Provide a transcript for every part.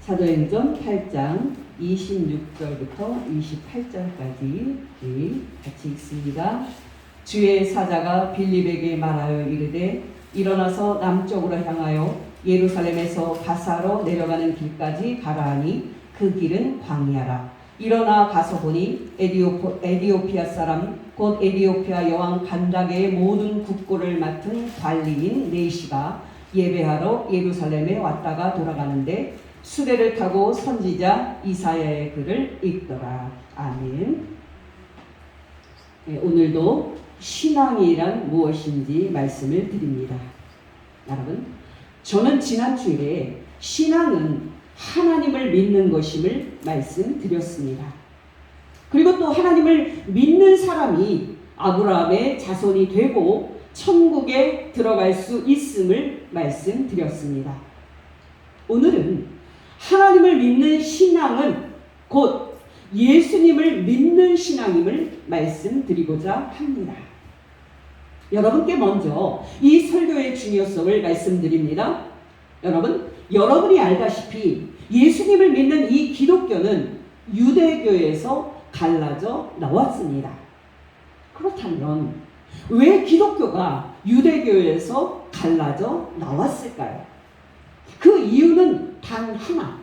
사도행전 8장 26절부터 28절까지 같이 읽습니다. 주의 사자가 빌립에게 말하여 이르되 일어나서 남쪽으로 향하여 예루살렘에서 가사로 내려가는 길까지 가라 하니 그 길은 광야라. 일어나 가서 보니 에디오피아 사람 곧 에디오피아 여왕 간다게의 모든 국고를 맡은 관리인 네시가 예배하러 예루살렘에 왔다가 돌아가는데 수레를 타고 선지자 이사야의 글을 읽더라. 아멘. 네, 오늘도 신앙이란 무엇인지 말씀을 드립니다. 여러분, 저는 지난 주일에 신앙은 하나님을 믿는 것임을 말씀드렸습니다. 그리고 또 하나님을 믿는 사람이 아브라함의 자손이 되고 천국에 들어갈 수 있음을 말씀드렸습니다. 오늘은 하나님을 믿는 신앙은 곧 예수님을 믿는 신앙임을 말씀드리고자 합니다. 여러분께 먼저 이 설교의 중요성을 말씀드립니다. 여러분이 알다시피 예수님을 믿는 이 기독교는 유대교에서 갈라져 나왔습니다. 그렇다면 왜 기독교가 유대교에서 갈라져 나왔을까요? 그 이유는 단 하나.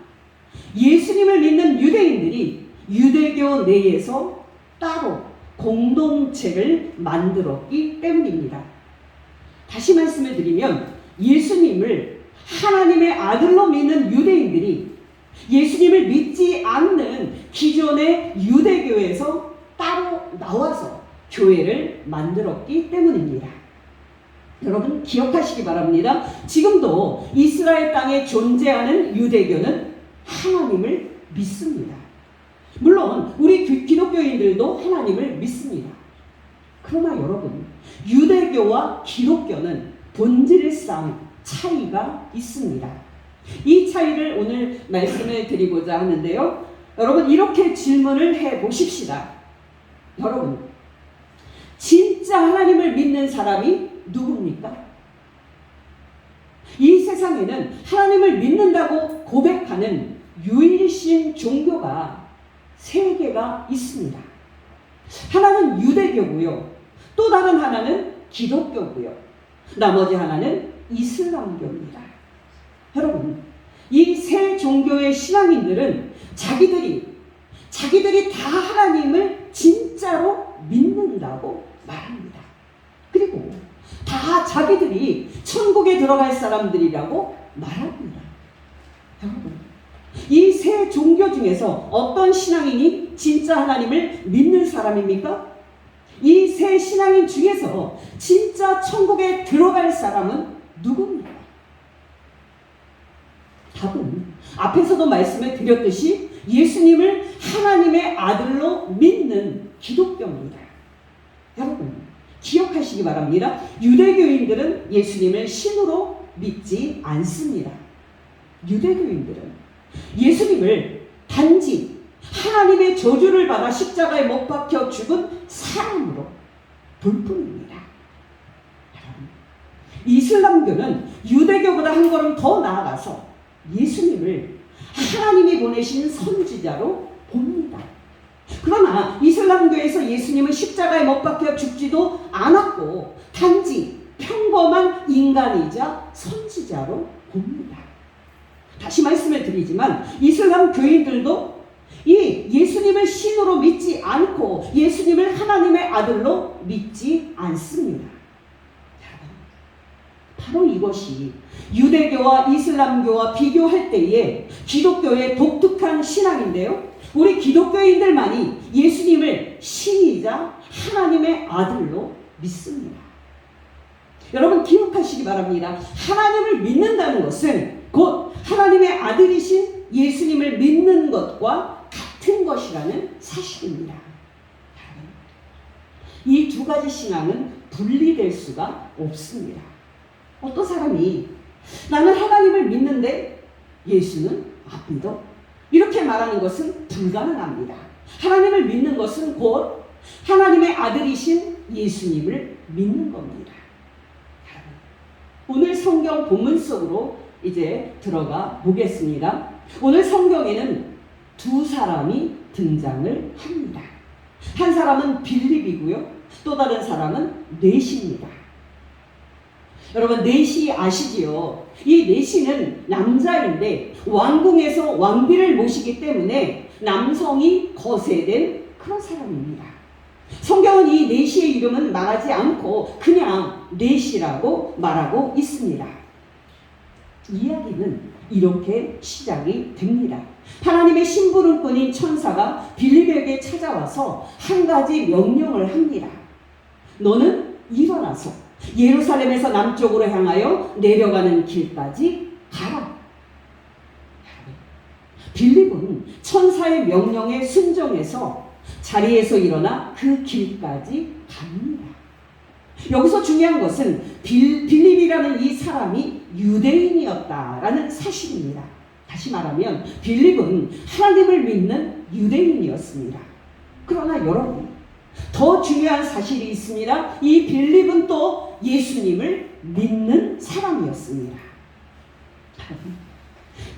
예수님을 믿는 유대인들이 유대교 내에서 따로 공동체를 만들었기 때문입니다. 다시 말씀을 드리면 예수님을 하나님의 아들로 믿는 유대인들이 예수님을 믿지 않는 기존의 유대교에서 따로 나와서 교회를 만들었기 때문입니다. 여러분 기억하시기 바랍니다. 지금도 이스라엘 땅에 존재하는 유대교는 하나님을 믿습니다. 물론 우리 기독교인들도 하나님을 믿습니다. 그러나 여러분, 유대교와 기독교는 본질상 차이가 있습니다. 이 차이를 오늘 말씀을 드리고자 하는데요. 여러분 이렇게 질문을 해보십시다. 여러분, 진짜 하나님을 믿는 사람이 누굽니까? 이 세상에는 하나님을 믿는다고 고백하는 유일신 종교가 세 개가 있습니다. 하나는 유대교고요. 또 다른 하나는 기독교고요. 나머지 하나는 이슬람교입니다. 여러분, 이 세 종교의 신앙인들은 자기들이 다 하나님을 진짜로 믿는다고 말합니다. 그리고 다 자기들이 천국에 들어갈 사람들이라고 말합니다. 여러분, 이 세 종교 중에서 어떤 신앙인이 진짜 하나님을 믿는 사람입니까? 이 세 신앙인 중에서 진짜 천국에 들어갈 사람은 누굽니까? 답은 앞에서도 말씀을 드렸듯이 예수님을 하나님의 아들로 믿는 기독교입니다. 여러분 기억하시기 바랍니다. 유대교인들은 예수님을 신으로 믿지 않습니다. 유대교인들은 예수님을 단지 하나님의 저주를 받아 십자가에 못 박혀 죽은 사람으로 볼 뿐입니다. 이슬람교는 유대교보다 한 걸음 더 나아가서 예수님을 하나님이 보내신 선지자로 봅니다. 그러나 이슬람교에서 예수님은 십자가에 못 박혀 죽지도 않았고 단지 평범한 인간이자 선지자로 봅니다. 다시 말씀을 드리지만 이슬람 교인들도 이 예수님을 신으로 믿지 않고 예수님을 하나님의 아들로 믿지 않습니다. 바로 이것이 유대교와 이슬람교와 비교할 때의 기독교의 독특한 신앙인데요. 우리 기독교인들만이 예수님을 신이자 하나님의 아들로 믿습니다. 여러분 기억하시기 바랍니다. 하나님을 믿는다는 것은 곧 하나님의 아들이신 예수님을 믿는 것과 같은 것이라는 사실입니다. 이 두 가지 신앙은 분리될 수가 없습니다. 어떤 사람이 나는 하나님을 믿는데 예수는 안 믿어? 이렇게 말하는 것은 불가능합니다. 하나님을 믿는 것은 곧 하나님의 아들이신 예수님을 믿는 겁니다. 오늘 성경 본문 속으로 이제 들어가 보겠습니다. 오늘 성경에는 두 사람이 등장을 합니다. 한 사람은 빌립이고요. 또 다른 사람은 넷입니다. 여러분, 넷이 아시지요? 이 넷이는 남자인데 왕궁에서 왕비를 모시기 때문에 남성이 거세된 그런 사람입니다. 성경은 이 넷의 이름은 말하지 않고 그냥 넷이라고 말하고 있습니다. 이야기는 이렇게 시작이 됩니다. 하나님의 심부름꾼인 천사가 빌립에게 찾아와서 한 가지 명령을 합니다. 너는 일어나서 예루살렘에서 남쪽으로 향하여 내려가는 길까지 가라. 빌립은 천사의 명령에 순종해서 자리에서 일어나 그 길까지 갑니다. 여기서 중요한 것은 빌립이라는 이 사람이 유대인이었다라는 사실입니다. 다시 말하면 빌립은 하나님을 믿는 유대인이었습니다. 그러나 여러분, 더 중요한 사실이 있습니다. 이 빌립은 또 예수님을 믿는 사람이었습니다.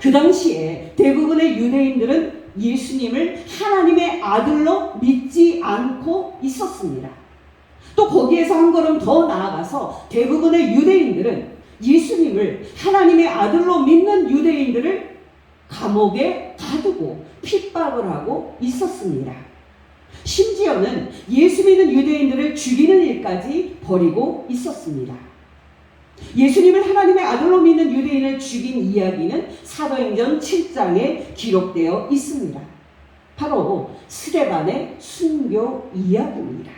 그 당시에 대부분의 유대인들은 예수님을 하나님의 아들로 믿지 않고 있었습니다. 또 거기에서 한 걸음 더 나아가서 대부분의 유대인들은 예수님을 하나님의 아들로 믿는 유대인들을 감옥에 가두고 핍박을 하고 있었습니다. 심지어는 예수 믿는 유대인들을 죽이는 일까지 벌이고 있었습니다. 예수님을 하나님의 아들로 믿는 유대인을 죽인 이야기는 사도행전 7장에 기록되어 있습니다. 바로 스데반의 순교 이야기입니다.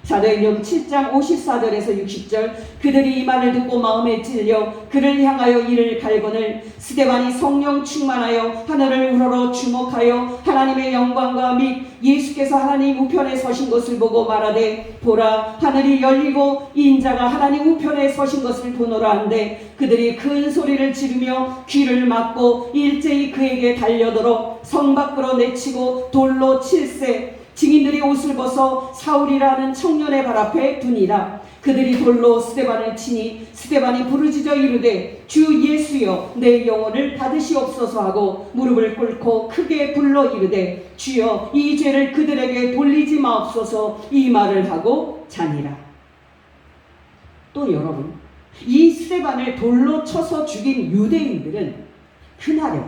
사도행전 7장 54절에서 60절, 그들이 이 말을 듣고 마음에 찔려 그를 향하여 이를 갈거늘 스데반이 성령 충만하여 하늘을 우러러 주목하여 하나님의 영광과 및 예수께서 하나님 우편에 서신 것을 보고 말하되 보라 하늘이 열리고 인자가 하나님 우편에 서신 것을 보노라 한데 그들이 큰 소리를 지르며 귀를 막고 일제히 그에게 달려들어 성 밖으로 내치고 돌로 칠세 증인들이 옷을 벗어 사울이라는 청년의 발 앞에 두니라. 그들이 돌로 스데반을 치니 스데반이 부르짖어 이르되 주 예수여 내 영혼을 받으시옵소서 하고 무릎을 꿇고 크게 불러 이르되 주여 이 죄를 그들에게 돌리지 마옵소서 이 말을 하고 자니라. 또 여러분, 이 스데반을 돌로 쳐서 죽인 유대인들은 그날에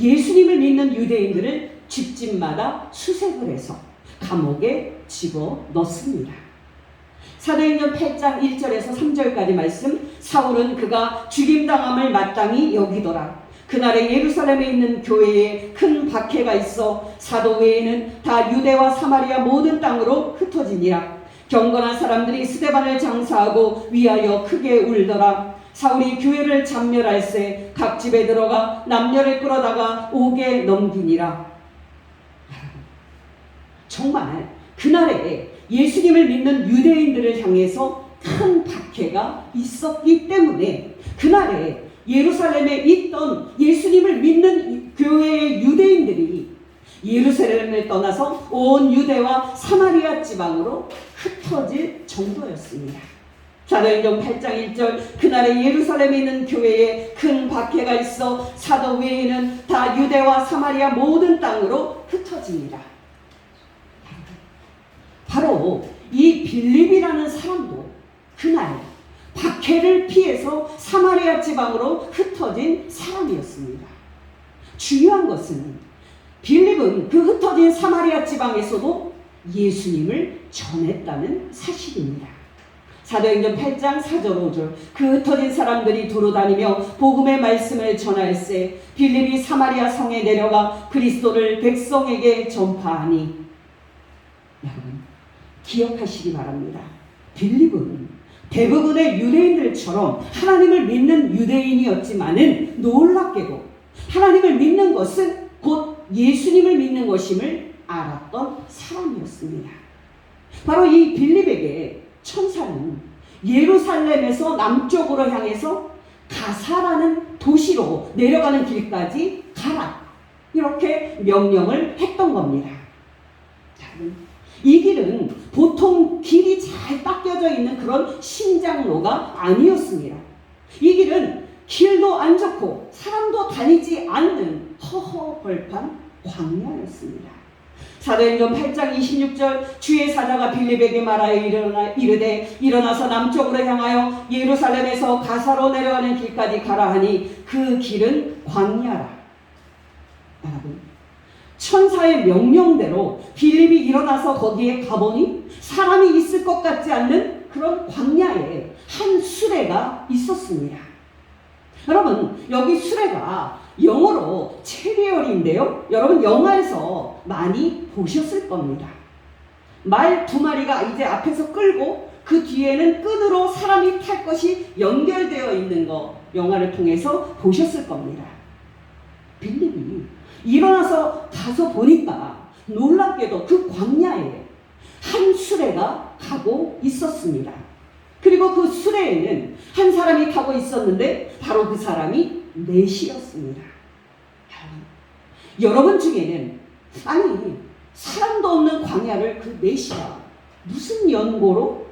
예수님을 믿는 유대인들을 집집마다 수색을 해서 감옥에 집어넣습니다. 사도행전 8장 1절에서 3절까지 말씀, 사울은 그가 죽임당함을 마땅히 여기더라. 그날에 예루살렘에 있는 교회에 큰 박해가 있어 사도 외에는 다 유대와 사마리아 모든 땅으로 흩어지니라. 경건한 사람들이 스데반을 장사하고 위하여 크게 울더라. 사울이 교회를 잡멸할세 각 집에 들어가 남녀를 끌어다가 옥에 넘기니라. 정말 그날에 예수님을 믿는 유대인들을 향해서 큰 박해가 있었기 때문에 그날에 예루살렘에 있던 예수님을 믿는 교회의 유대인들이 예루살렘을 떠나서 온 유대와 사마리아 지방으로 흩어질 정도였습니다. 사도행전 8장 1절, 그날에 예루살렘에 있는 교회에 큰 박해가 있어 사도 외에는 다 유대와 사마리아 모든 땅으로 흩어집니다. 바로 이 빌립이라는 사람도 그날 박해를 피해서 사마리아 지방으로 흩어진 사람이었습니다. 중요한 것은 빌립은 그 흩어진 사마리아 지방에서도 예수님을 전했다는 사실입니다. 사도행전 8장 4절 5절, 그 흩어진 사람들이 두루다니며 복음의 말씀을 전할세 빌립이 사마리아 성에 내려가 그리스도를 백성에게 전파하니. 여러분, 기억하시기 바랍니다. 빌립은 대부분의 유대인들처럼 하나님을 믿는 유대인이었지만은 놀랍게도 하나님을 믿는 것은 곧 예수님을 믿는 것임을 알았던 사람이었습니다. 바로 이 빌립에게 천사는 예루살렘에서 남쪽으로 향해서 가사라는 도시로 내려가는 길까지 가라, 이렇게 명령을 했던 겁니다. 이 길은 보통 길이 잘 닦여져 있는 그런 신장로가 아니었습니다. 이 길은 길도 안 좋고 사람도 다니지 않는 허허벌판 광야였습니다. 사도행전 8장 26절 주의 사자가 빌립에게 말하여 이르되 일어나서 남쪽으로 향하여 예루살렘에서 가사로 내려가는 길까지 가라 하니 그 길은 광야라. 여러분, 천사의 명령대로 빌립이 일어나서 거기에 가보니 사람이 있을 것 같지 않는 그런 광야에 한 수레가 있었습니다. 여러분, 여기 수레가 영어로 체리얼인데요. 여러분, 영화에서 많이 보셨을 겁니다. 말 두 마리가 이제 앞에서 끌고 그 뒤에는 끈으로 사람이 탈 것이 연결되어 있는 거 영화를 통해서 보셨을 겁니다. 빌립이 일어나서 가서 보니까 놀랍게도 그 광야에 한 수레가 가고 있었습니다. 그리고 그 수레에는 한 사람이 타고 있었는데 바로 그 사람이 넷이었습니다. 여러분 중에는 아니 사람도 없는 광야를 그 넷이가 무슨 연고로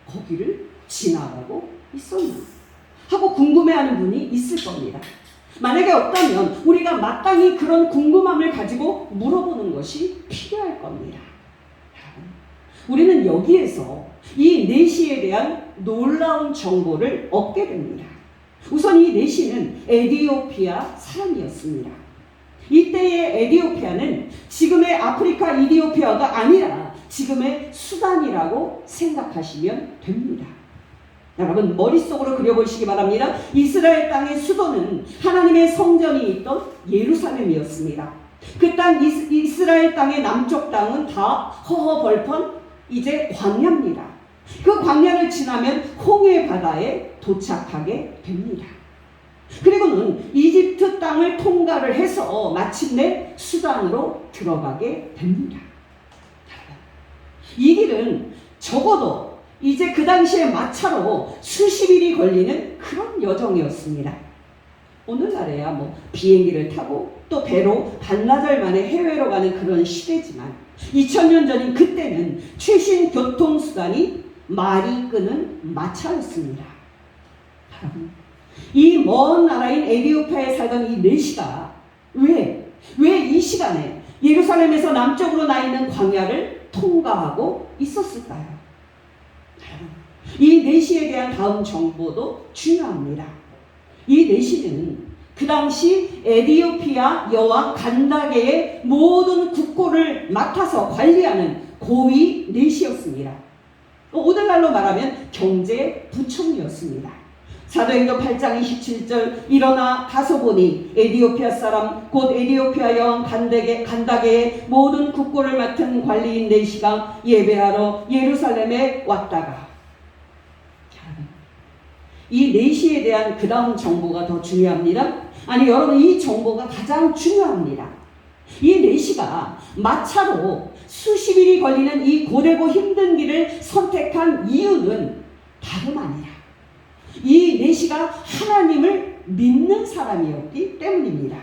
거기를 지나가고 있었나 하고 궁금해하는 분이 있을 겁니다. 만약에 없다면 우리가 마땅히 그런 궁금함을 가지고 물어보는 것이 필요할 겁니다. 우리는 여기에서 이 내시에 대한 놀라운 정보를 얻게 됩니다. 우선 이 내시는 에디오피아 사람이었습니다. 이때의 에디오피아는 지금의 아프리카 이디오피아가 아니라 지금의 수단이라고 생각하시면 됩니다. 여러분 머릿속으로 그려보시기 바랍니다. 이스라엘 땅의 수도는 하나님의 성전이 있던 예루살렘이었습니다. 그 땅 이스라엘 땅의 남쪽 땅은 다 허허벌판 이제 광야입니다. 그 광야를 지나면 홍해 바다에 도착하게 됩니다. 그리고는 이집트 땅을 통과를 해서 마침내 수단으로 들어가게 됩니다. 이 길은 적어도 이제 그 당시에 마차로 수십일이 걸리는 그런 여정이었습니다. 오늘날에야 뭐 비행기를 타고 또 배로 반나절 만에 해외로 가는 그런 시대지만 2000년 전인 그때는 최신 교통수단이 말이 끄는 마차였습니다. 이 먼 나라인 에디오피아에 살던 이 내시가 왜 이 시간에 예루살렘에서 남쪽으로 나 있는 광야를 통과하고 있었을까요? 이 내시에 대한 다음 정보도 중요합니다. 이 내시는 그 당시 에디오피아 여왕 간다게의 모든 국고를 맡아서 관리하는 고위 내시였습니다. 오늘날로 말하면 경제부총리였습니다. 사도행전 8장 27절 일어나 가서 보니 에디오피아 사람 곧 에디오피아 여왕 간다게의 모든 국고를 맡은 관리인 내시가 예배하러 예루살렘에 왔다가 이 내시에 대한 그 다음 정보가 더 중요합니다. 아니 여러분 이 정보가 가장 중요합니다. 이 내시가 마차로 수십일이 걸리는 이 고되고 힘든 길을 선택한 이유는 다름 아니라 이 내시가 하나님을 믿는 사람이었기 때문입니다.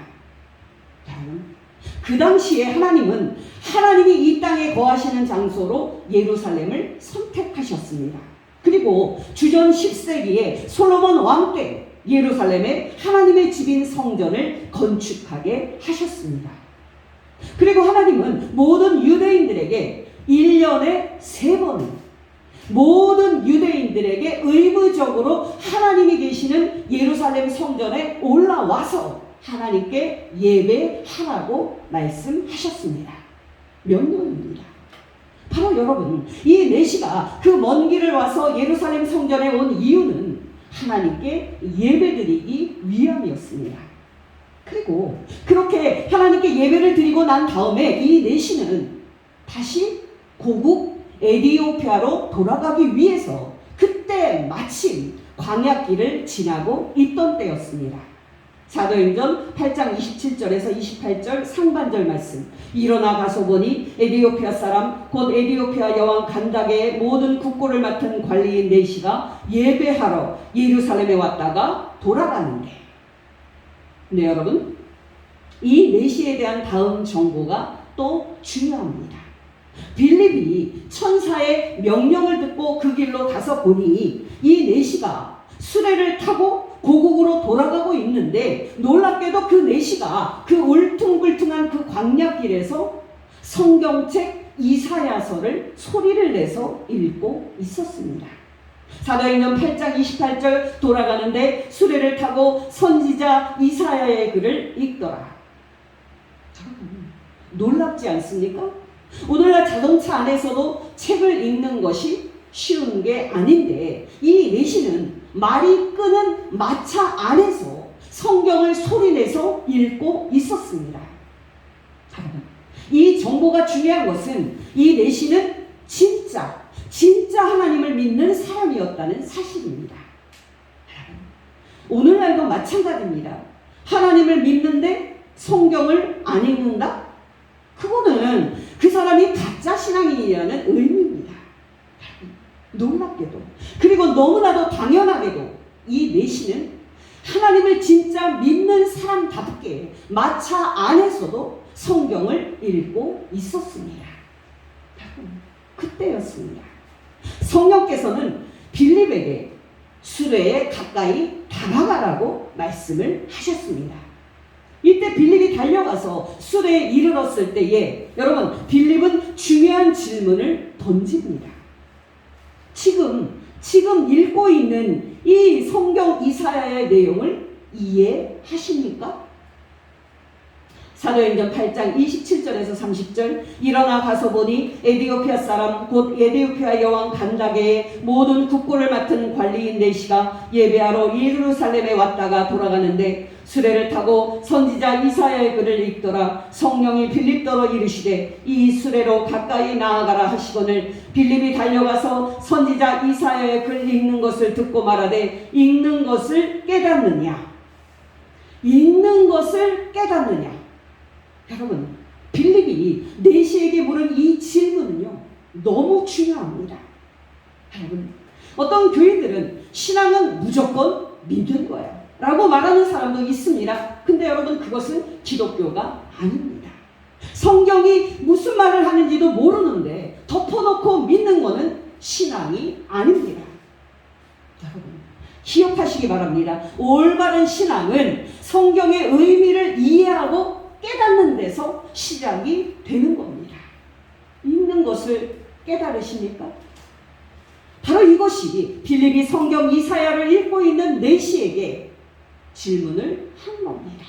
그 당시에 하나님은 하나님이 이 땅에 거하시는 장소로 예루살렘을 선택하셨습니다. 그리고 주전 10세기에 솔로몬 왕 때 예루살렘에 하나님의 집인 성전을 건축하게 하셨습니다. 그리고 하나님은 모든 유대인들에게 1년에 3번 모든 유대인들에게 의무적으로 하나님이 계시는 예루살렘 성전에 올라와서 하나님께 예배하라고 말씀하셨습니다. 명령입니다. 바로 여러분 이 내시가 그 먼 길을 와서 예루살렘 성전에 온 이유는 하나님께 예배드리기 위함이었습니다. 그리고 그렇게 하나님께 예배를 드리고 난 다음에 이 내시는 다시 고국 에디오피아로 돌아가기 위해서 그때 마침 광야길을 지나고 있던 때였습니다. 사도행전 8장 27절에서 28절 상반절 말씀 일어나 가서 보니 에디오피아 사람 곧 에디오피아 여왕 간다게의 모든 국고를 맡은 관리인 내시가 예배하러 예루살렘에 왔다가 돌아가는데 네 여러분 이 내시에 대한 다음 정보가 또 중요합니다. 빌립이 천사의 명령을 듣고 그 길로 가서 보니 이 내시가 수레를 타고 고국으로 돌아가고 있는데 놀랍게도 그 내시가 그 울퉁불퉁한 그 광야길에서 성경책 이사야서를 소리를 내서 읽고 있었습니다. 사도행전 8장 28절 돌아가는데 수레를 타고 선지자 이사야의 글을 읽더라. 놀랍지 않습니까? 오늘날 자동차 안에서도 책을 읽는 것이 쉬운 게 아닌데 이 내시는 말이 끄는 마차 안에서 성경을 소리내서 읽고 있었습니다. 이 정보가 중요한 것은 이 내시는 진짜 하나님을 믿는 사람이었다는 사실입니다. 오늘날도 마찬가지입니다. 하나님을 믿는데 성경을 안 읽는다? 그거는 그 사람이 가짜 신앙인이라는 의미입니다. 놀랍게도 그리고 너무나도 당연하게도 이 내시는 하나님을 진짜 믿는 사람답게 마차 안에서도 성경을 읽고 있었습니다. 그때였습니다. 성령께서는 빌립에게 수레에 가까이 다가가라고 말씀을 하셨습니다. 이때 빌립이 달려가서 수레에 이르렀을 때에 여러분 빌립은 중요한 질문을 던집니다. 지금 읽고 있는 이 성경 이사야의 내용을 이해하십니까? 사도행전 8장 27절에서 30절 일어나 가서 보니 에디오피아 사람 곧 에디오피아 여왕 간다게의 모든 국고를 맡은 관리인 내시가 예배하러 예루살렘에 왔다가 돌아가는데 수레를 타고 선지자 이사야의 글을 읽더라. 성령이 빌립더러 이르시되 이 수레로 가까이 나아가라 하시거늘 빌립이 달려가서 선지자 이사야의 글 읽는 것을 듣고 말하되 읽는 것을 깨닫느냐? 읽는 것을 깨닫느냐? 여러분 빌립이 내시에게 물은 이 질문은요 너무 중요합니다. 여러분 어떤 교인들은 신앙은 무조건 믿는 거예요 라고 말하는 사람도 있습니다. 근데 여러분 그것은 기독교가 아닙니다. 성경이 무슨 말을 하는지도 모르는데 덮어놓고 믿는 것은 신앙이 아닙니다. 여러분 기억하시기 바랍니다. 올바른 신앙은 성경의 의미를 이해하고 깨닫는 데서 시작이 되는 겁니다. 읽는 것을 깨달으십니까? 바로 이것이 빌립이 성경 이사야를 읽고 있는 내시에게 질문을 한 겁니다.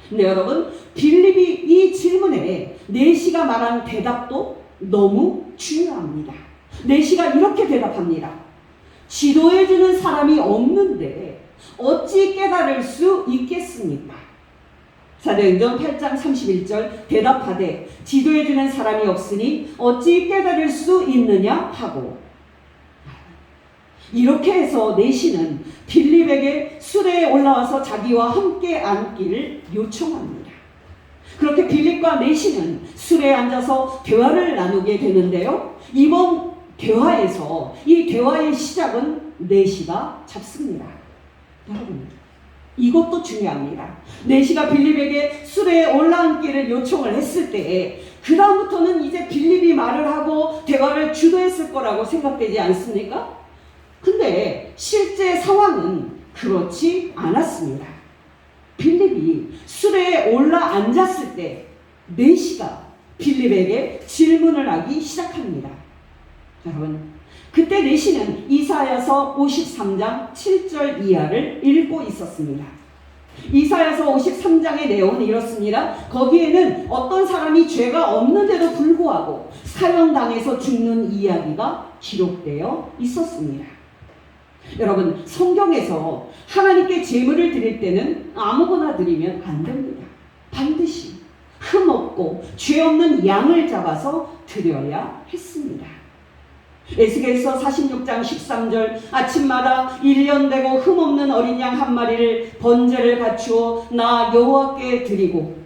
근데 여러분 빌립이 이 질문에 내시가 말한 대답도 너무 중요합니다. 내시가 이렇게 대답합니다. 지도해주는 사람이 없는데 어찌 깨달을 수 있겠습니까? 사도행전 8장 31절 대답하되 지도해주는 사람이 없으니 어찌 깨달을 수 있느냐 하고 이렇게 해서 내시는 빌립에게 수레에 올라와서 자기와 함께 앉기를 요청합니다. 그렇게 빌립과 내시는 수레에 앉아서 대화를 나누게 되는데요. 이번 대화에서 이 대화의 시작은 내시가 잡습니다. 여러분 이것도 중요합니다. 내시가 빌립에게 수레에 올라앉기를 요청을 했을 때 그 다음부터는 이제 빌립이 말을 하고 대화를 주도했을 거라고 생각되지 않습니까? 근데 실제 상황은 그렇지 않았습니다. 빌립이 수레에 올라앉았을 때 내시가 빌립에게 질문을 하기 시작합니다. 여러분 그때 내시는 이사야서 53장 7절 이하를 읽고 있었습니다. 이사야서 53장의 내용은 이렇습니다. 거기에는 어떤 사람이 죄가 없는데도 불구하고 사형당해서 죽는 이야기가 기록되어 있었습니다. 여러분 성경에서 하나님께 제물을 드릴 때는 아무거나 드리면 안 됩니다. 반드시 흠없고 죄 없는 양을 잡아서 드려야 했습니다. 에스겔서 46장 13절 아침마다 1년 되고 흠없는 어린 양 한 마리를 번제를 갖추어 나 여호와께 드리고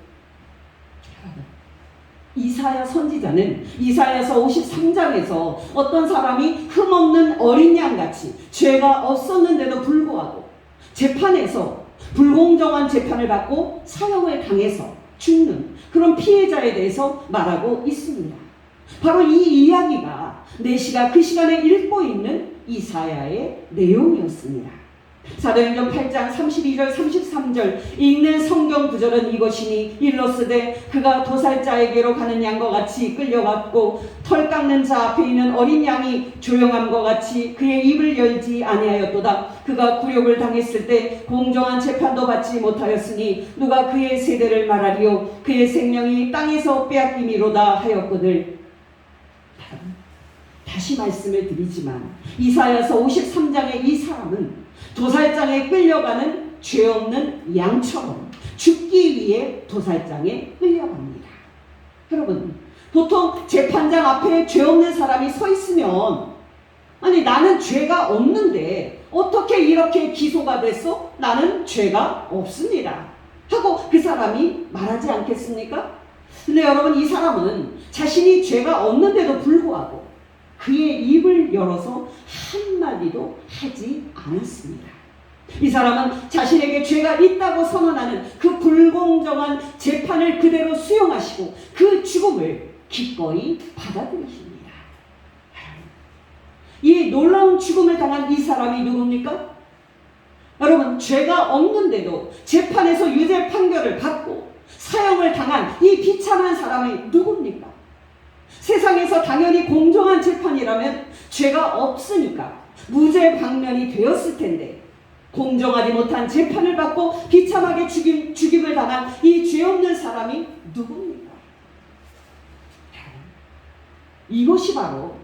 이사야 선지자는 이사야서 53장에서 어떤 사람이 흠없는 어린 양같이 죄가 없었는데도 불구하고 재판에서 불공정한 재판을 받고 사형을 당해서 죽는 그런 피해자에 대해서 말하고 있습니다. 바로 이 이야기가 내시가 그 시간에 읽고 있는 이사야의 내용이었습니다. 사도행전 8장 32절 33절 읽는 성경 구절은 이것이니 일러스되 그가 도살자에게로 가는 양과 같이 끌려갔고 털 깎는 자 앞에 있는 어린 양이 조용함과 같이 그의 입을 열지 아니하였도다. 그가 굴욕을 당했을 때 공정한 재판도 받지 못하였으니 누가 그의 세대를 말하리요. 그의 생명이 땅에서 빼앗김이로다 하였거늘. 다시 말씀을 드리지만 이사야서 53장의 이 사람은 도살장에 끌려가는 죄 없는 양처럼 죽기 위해 도살장에 끌려갑니다. 여러분, 보통 재판장 앞에 죄 없는 사람이 서 있으면 아니 나는 죄가 없는데 어떻게 이렇게 기소가 됐어? 나는 죄가 없습니다 하고 그 사람이 말하지 않겠습니까? 근데 여러분, 이 사람은 자신이 죄가 없는데도 불구하고 그의 입을 열어서 한마디도 하지 않았습니다. 이 사람은 자신에게 죄가 있다고 선언하는 그 불공정한 재판을 그대로 수용하시고 그 죽음을 기꺼이 받아들이십니다. 이 놀라운 죽음을 당한 이 사람이 누굽니까? 여러분, 죄가 없는데도 재판에서 유죄 판결을 받고 사형을 당한 이 비참한 사람이 누굽니까? 세상에서 당연히 공정한 재판이라면 죄가 없으니까 무죄 방면이 되었을 텐데 공정하지 못한 재판을 받고 비참하게 죽임을 당한 이 죄 없는 사람이 누굽니까? 이것이 바로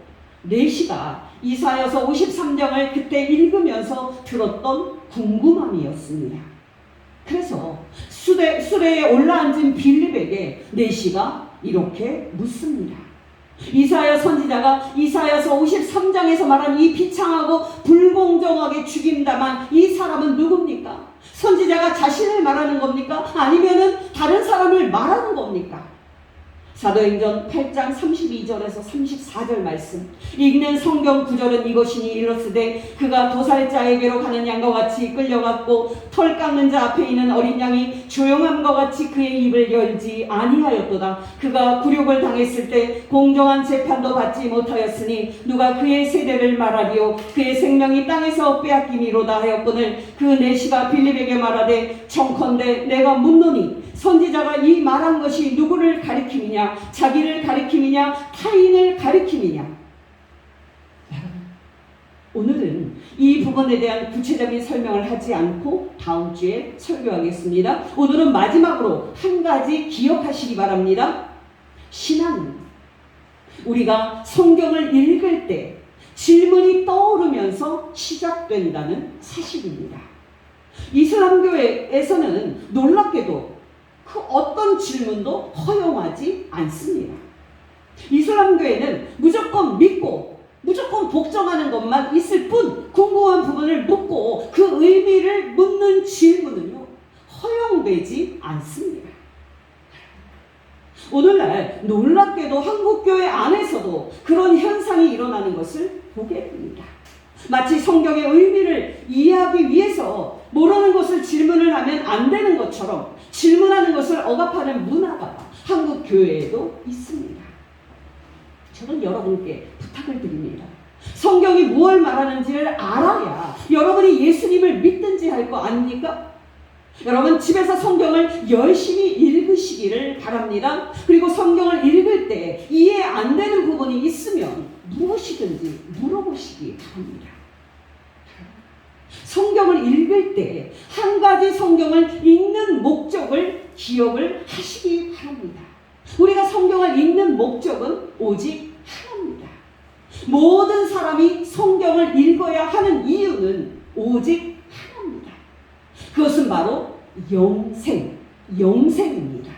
내시가 이사야서 53장을 그때 읽으면서 들었던 궁금함이었습니다. 그래서 수레에 올라앉은 빌립에게 내시가 이렇게 묻습니다. 이사야 선지자가 이사야서 53장에서 말한 이 비참하고 불공정하게 죽임당한 이 사람은 누굽니까? 선지자가 자신을 말하는 겁니까? 아니면은 다른 사람을 말하는 겁니까? 사도행전 8장 32절에서 34절 말씀 읽는 성경 구절은 이것이니 이르시되 그가 도살자에게로 가는 양과 같이 끌려갔고 털 깎는 자 앞에 있는 어린 양이 조용함과 같이 그의 입을 열지 아니하였도다. 그가 굴욕을 당했을 때 공정한 재판도 받지 못하였으니 누가 그의 세대를 말하리요. 그의 생명이 땅에서 빼앗김이로다 하였거늘. 그 내시가 빌립에게 말하되 청컨대 내가 묻노니 선지자가 이 말한 것이 누구를 가리킴이냐? 자기를 가리킴이냐? 타인을 가리킴이냐? 오늘은 이 부분에 대한 구체적인 설명을 하지 않고 다음 주에 설교하겠습니다. 오늘은 마지막으로 한 가지 기억하시기 바랍니다. 신앙은 우리가 성경을 읽을 때 질문이 떠오르면서 시작된다는 사실입니다. 이슬람교에서는 놀랍게도 그 어떤 질문도 허용하지 않습니다. 이슬람교에는 무조건 믿고 무조건 복종하는 것만 있을 뿐 궁금한 부분을 묻고 그 의미를 묻는 질문은요 허용되지 않습니다. 오늘날 놀랍게도 한국교회 안에서도 그런 현상이 일어나는 것을 보게 됩니다. 마치 성경의 의미를 이해하기 위해서 모르는 것을 질문을 하면 안 되는 것처럼 질문하는 것을 억압하는 문화가 한국 교회에도 있습니다. 저는 여러분께 부탁을 드립니다. 성경이 무엇을 말하는지를 알아야 여러분이 예수님을 믿든지 할 거 아닙니까? 여러분 집에서 성경을 열심히 읽으시기를 바랍니다. 그리고 성경을 읽을 때 이해 안 되는 부분이 있으면 무엇이든지 물어보시기 바랍니다. 성경을 읽을 때 한 가지 성경을 읽는 목적을 기억을 하시기 바랍니다. 우리가 성경을 읽는 목적은 오직 하나입니다. 모든 사람이 성경을 읽어야 하는 이유는 오직 하나입니다. 그것은 바로 영생입니다.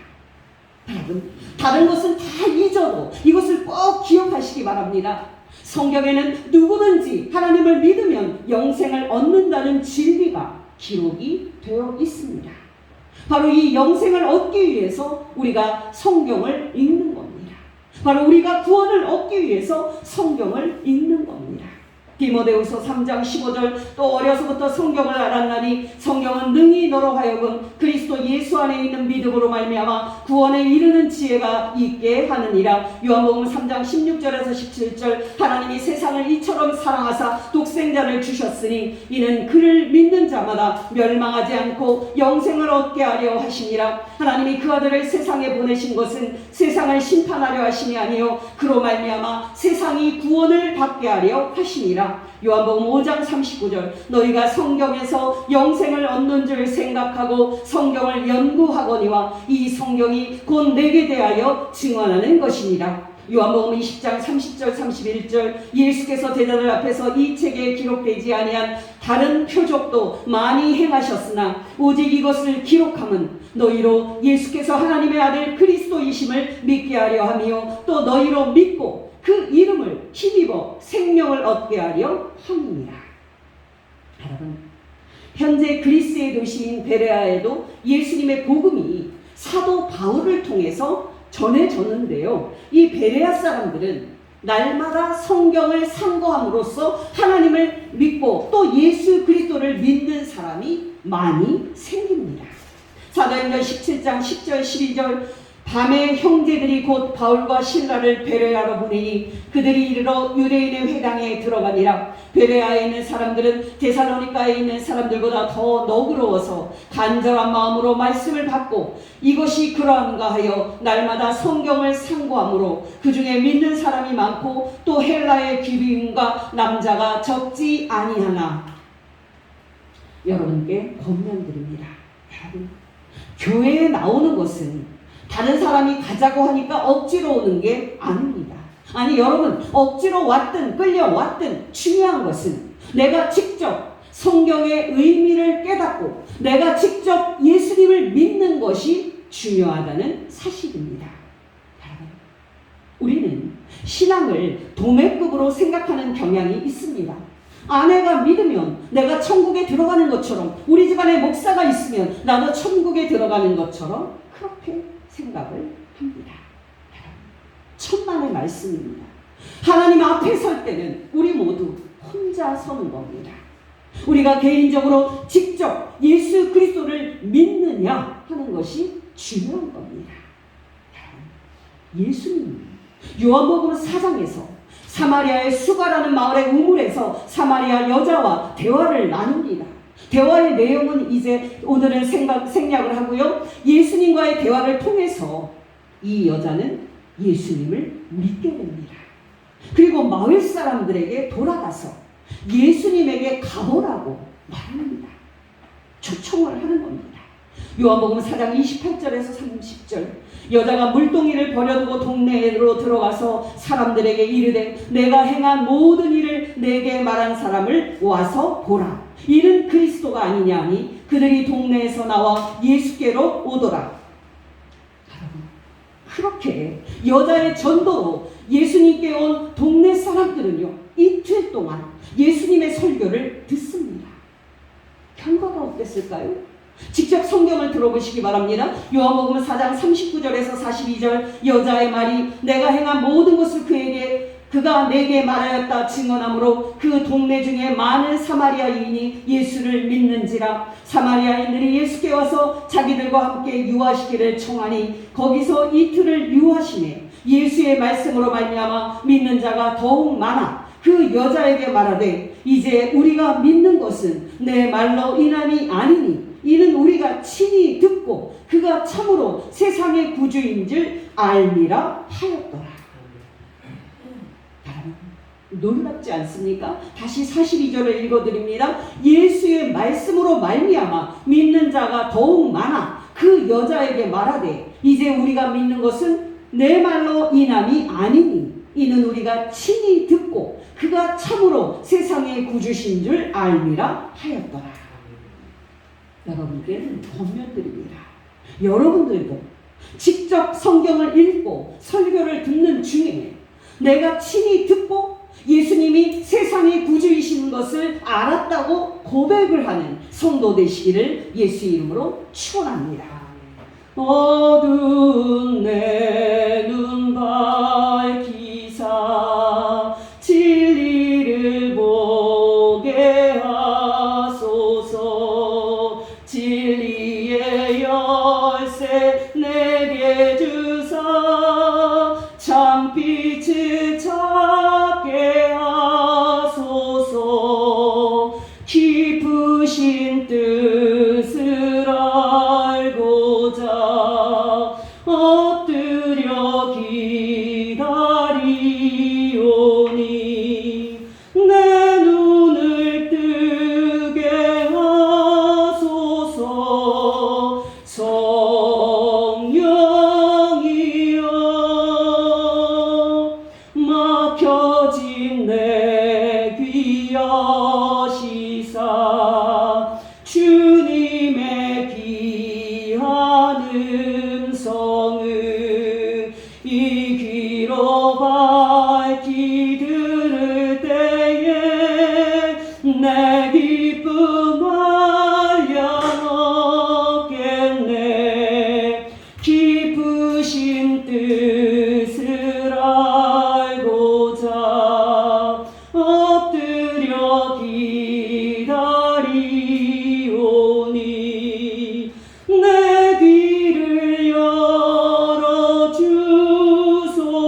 여러분, 다른 것은 다 잊어도 이것을 꼭 기억하시기 바랍니다. 성경에는 누구든지 하나님을 믿으면 영생을 얻는다는 진리가 기록이 되어 있습니다. 바로 이 영생을 얻기 위해서 우리가 성경을 읽는 겁니다. 바로 우리가 구원을 얻기 위해서 성경을 읽는 겁니다. 디모데후서 3장 15절 또 어려서부터 성경을 알았나니 성경은 능히 너로 하여금 그리스도 예수 안에 있는 믿음으로 말미암아 구원에 이르는 지혜가 있게 하느니라. 요한복음 3장 16절에서 17절 하나님이 세상을 이처럼 사랑하사 독생자를 주셨으니 이는 그를 믿는 자마다 멸망하지 않고 영생을 얻게 하려 하시니라. 하나님이 그 아들을 세상에 보내신 것은 세상을 심판하려 하심이 아니요 그로 말미암아 세상이 구원을 받게 하려 하시니라. 요한복음 5장 39절 너희가 성경에서 영생을 얻는 줄 생각하고 성경을 연구하거니와 이 성경이 곧 내게 대하여 증언하는 것이니라. 요한복음 20장 30절 31절 예수께서 대저들 앞에서 이 책에 기록되지 아니한 다른 표적도 많이 행하셨으나 오직 이것을 기록함은 너희로 예수께서 하나님의 아들 그리스도이심을 믿게 하려 하며 또 너희로 믿고 그 이름을 힘입어 생명을 얻게 하려 함이니라. 여러분, 현재 그리스의 도시인 베레아에도 예수님의 복음이 사도 바울을 통해서 전해졌는데요. 이 베레아 사람들은 날마다 성경을 상고함으로써 하나님을 믿고 또 예수 그리스도를 믿는 사람이 많이 생깁니다. 사도행전 17장 10절 12절 밤에 형제들이 곧 바울과 실라를 베레아로 보내니 그들이 이르러 유대인의 회당에 들어가니라. 베레아에 있는 사람들은 데살로니가에 있는 사람들보다 더 너그러워서 간절한 마음으로 말씀을 받고 이것이 그러한가 하여 날마다 성경을 상고함으로 그 중에 믿는 사람이 많고 또 헬라의 귀비인과 남자가 적지 아니하나. 여러분께 권면드립니다. 여러분, 교회에 나오는 것은 다른 사람이 가자고 하니까 억지로 오는 게 아닙니다. 아니 여러분, 억지로 왔든 끌려왔든 중요한 것은 내가 직접 성경의 의미를 깨닫고 내가 직접 예수님을 믿는 것이 중요하다는 사실입니다. 여러분, 우리는 신앙을 도매급으로 생각하는 경향이 있습니다. 아내가 믿으면 내가 천국에 들어가는 것처럼, 우리 집안에 목사가 있으면 나도 천국에 들어가는 것처럼 그렇게 생각을 합니다. 천만의 말씀입니다. 하나님 앞에 설 때는 우리 모두 혼자 서는 겁니다. 우리가 개인적으로 직접 예수 그리스도를 믿느냐 하는 것이 중요한 겁니다. 예수님 요한복음 4장에서 사마리아의 수가라는 마을의 우물에서 사마리아 여자와 대화를 나눕니다. 대화의 내용은 이제 오늘은 생략을 하고요. 예수님과의 대화를 통해서 이 여자는 예수님을 믿게 됩니다. 그리고 마을 사람들에게 돌아가서 예수님에게 가보라고 말합니다. 초청을 하는 겁니다. 요한복음 4장 28절에서 30절 여자가 물동이를 버려두고 동네로 들어가서 사람들에게 이르되 내가 행한 모든 일을 내게 말한 사람을 와서 보라. 이는 그리스도가 아니냐 하니 그들이 동네에서 나와 예수께로 오더라. 그렇게 여자의 전도로 예수님께 온 동네 사람들은요, 이틀 동안 예수님의 설교를 듣습니다. 결과가 어땠을까요? 직접 성경을 들어보시기 바랍니다. 요한복음 4장 39절에서 42절 여자의 말이 내가 행한 모든 것을 그가 내게 말하였다 증언하므로 그 동네 중에 많은 사마리아인이 예수를 믿는지라. 사마리아인들이 예수께 와서 자기들과 함께 유하시기를 청하니 거기서 이틀을 유하시매 예수의 말씀으로 말미암아 믿는 자가 더욱 많아 그 여자에게 말하되 이제 우리가 믿는 것은 내 말로 인함이 아니니 이는 우리가 친히 듣고 그가 참으로 세상의 구주인 줄 알미라 하였더라. 놀랍지 않습니까? 다시 42절을 읽어드립니다. 예수의 말씀으로 말미암아 믿는 자가 더욱 많아 그 여자에게 말하되 이제 우리가 믿는 것은 내 말로 인함이 아니니 이는 우리가 친히 듣고 그가 참으로 세상의 구주신 줄 알미라 하였더라. 여러분께는 권면드립니다. 여러분들도 직접 성경을 읽고 설교를 듣는 중에 내가 친히 듣고 예수님이 세상의 구주이신 것을 알았다고 고백을 하는 성도 되시기를 예수 이름으로 축원합니다. 어두운 내 눈 밝히사 진리를 보 엎드려 기다리오니 내 눈을 뜨게 하소서. 성령이여 막혀진 내 귀 여시사 주님의 귀한 음성을 이 귀로 밝히 들을 때에 내 기쁨 알려놓겠네. 깊으신 뜻을 알고자 엎드려 기다리오니 내 귀를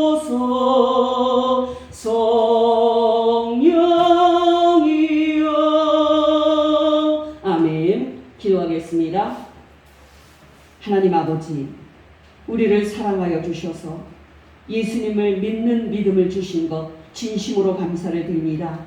열어주소서. 성령이여. 아멘. 기도하겠습니다. 하나님 아버지, 우리를 사랑하여 주셔서 예수님을 믿는 믿음을 주신 것 진심으로 감사를 드립니다.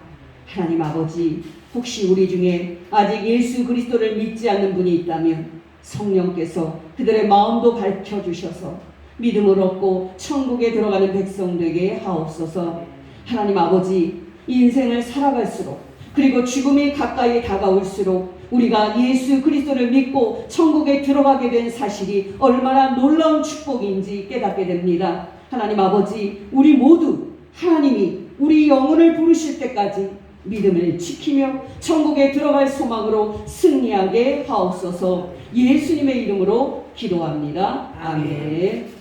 하나님 아버지, 혹시 우리 중에 아직 예수 그리스도를 믿지 않는 분이 있다면 성령께서 그들의 마음도 밝혀주셔서 믿음을 얻고 천국에 들어가는 백성 되게 하옵소서. 하나님 아버지, 인생을 살아갈수록 그리고 죽음이 가까이 다가올수록 우리가 예수 그리스도를 믿고 천국에 들어가게 된 사실이 얼마나 놀라운 축복인지 깨닫게 됩니다. 하나님 아버지, 우리 모두 하나님이 우리 영혼을 부르실 때까지 믿음을 지키며 천국에 들어갈 소망으로 승리하게 하옵소서. 예수님의 이름으로 기도합니다. 아멘.